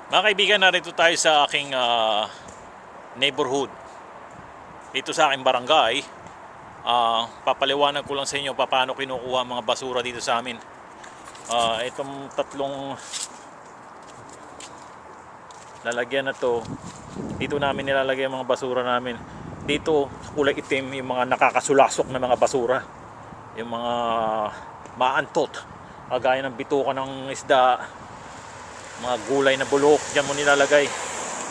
Mga kaibigan, narito tayo sa aking neighborhood. Dito sa aking barangay. Papaliwanag ko lang sa inyo paano kinukuha mga basura dito sa amin. Itong tatlong lalagyan na to, dito namin nilalagay ang mga basura namin. Dito sa kulay itim, yung mga nakakasulasok na mga basura, yung mga maantot, kagaya ng bituka ng isda, mga gulay na bulok, dyan mo nilalagay.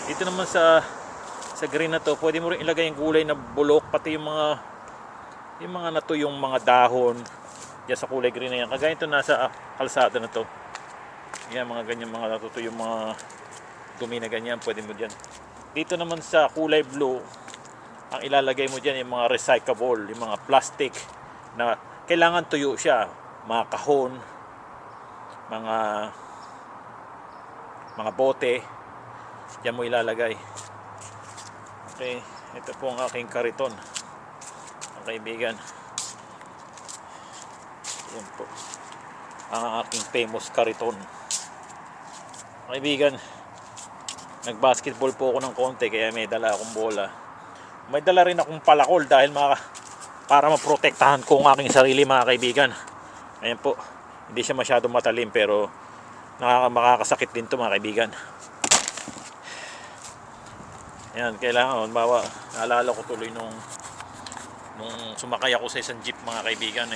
Dito naman sa green na to, pwede mo rin ilagay yung gulay na bulok, pati yung mga natuyong mga dahon dyan sa kulay green na yan. Kagaya ito nasa kalsada na to, yan, mga ganyan, mga natutuyong mga dumi na ganyan, pwede mo dyan. Dito naman sa kulay blue, ang ilalagay mo dyan yung mga recyclable, yung mga plastik na kailangan tuyo siya, mga kahon, mga bote, diyan mo ilalagay. Okay, ito po ang aking kariton, mga kaibigan. Yan po ang aking famous kariton, mga kaibigan. Nag-basketball po ako ng konti, kaya may dala akong bola. May dala rin akong palakol dahil para maprotektahan ko ang aking sarili, mga kaibigan. Ayan po, hindi siya masyadong matalim pero makakasakit din to, mga kaibigan. Yan, kailangan naalala ko tuloy nung sumakay ako sa isang jeep, mga kaibigan,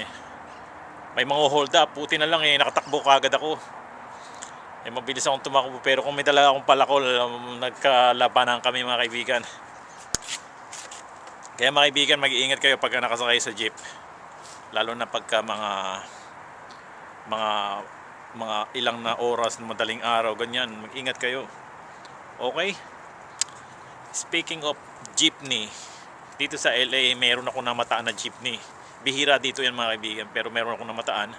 may mga hold up, puti na lang nakatakbo kagad ako. Mabilis akong tumakbo, pero kung may dala akong palakol, nagkalabanan kami, mga kaibigan. Kaya mga kaibigan, mag-iingat kayo pagka nakasakay sa jeep, lalo na pagka mga ilang na oras, madaling araw, ganyan, mag-ingat kayo. Okay? Speaking of jeepney, dito sa LA meron ako namataan na jeepney. Bihira dito yan, mga kaibigan, pero meron ako namataan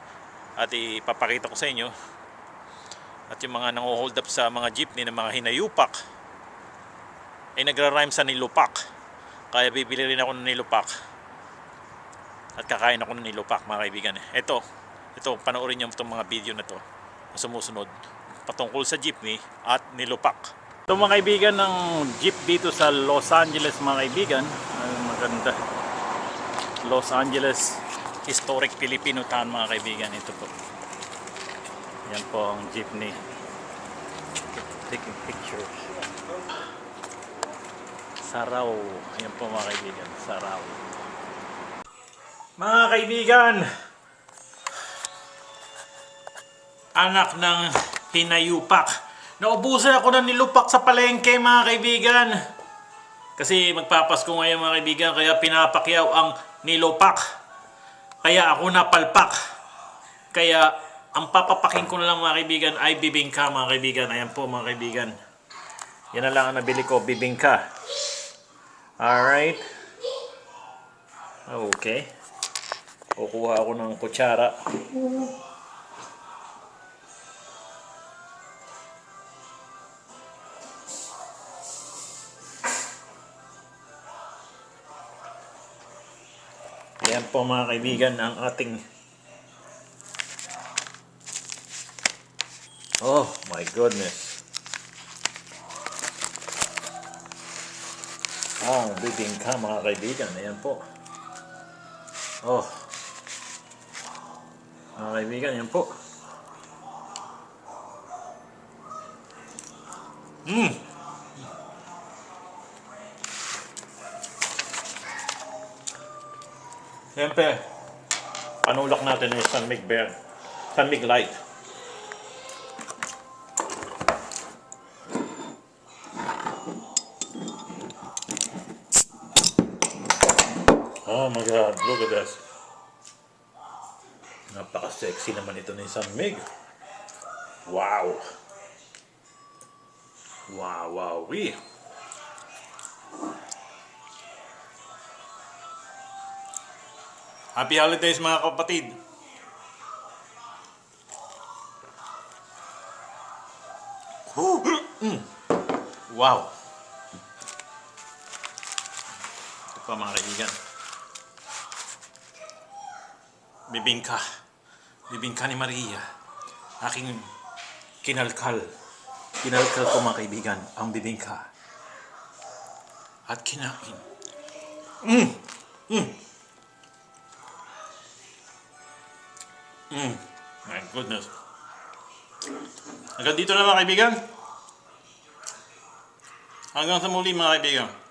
at ipapakita ko sa inyo. At yung mga nang-hold up sa mga jeepney na mga hinayupak ay nagra-rhyme sa nilupak. Kaya bibili rin ako ng nilupak at kakain ako ng nilupak, mga kaibigan. Ito, panoorin nyo itong mga video na to na sumusunod patungkol sa jeepney at nilupak. Ito, mga kaibigan, ng jeep dito sa Los Angeles, mga kaibigan. Ay, maganda. Los Angeles Historic Filipino Town, mga kaibigan. Ito po, yan po ang jeepney. Taking pictures. Saraw. Yan po, mga kaibigan, Saraw. Mga kaibigan, anak ng hinayupak, naubusan ako ng nilupak sa palengke, mga kaibigan. Kasi magpapasko ngayon, mga kaibigan, kaya pinapakyaw ang nilupak. Kaya ako napalpak. Kaya ang papapaking ko na lang, mga kaibigan, ay bibingka, mga kaibigan. Ayan po, mga kaibigan, yan na lang ang nabili ko, bibingka. Alright. Okay. Kukuha ako ng kutsara. Yan po, mga kaibigan, ang ating... Oh my goodness. Bibingka, mga kaibigan. Ayan po. Oh. Mga kaibigan, yan po. Siyempre, panulak natin yung Sunmig Light. Oh my God, look at this. Napaka-sexy naman ito ni Sunmig. Wow. Wow. Happy holidays, mga kapatid. Wow. Ito pa, mga kaibigan. Bibingka ni Maria, aking kinalkal Kinalkal ko mga kaibigan ang bibingka at kinain. My goodness. Hanggang dito na mga kaibigan. Hanggang sa muli mga kaibigan.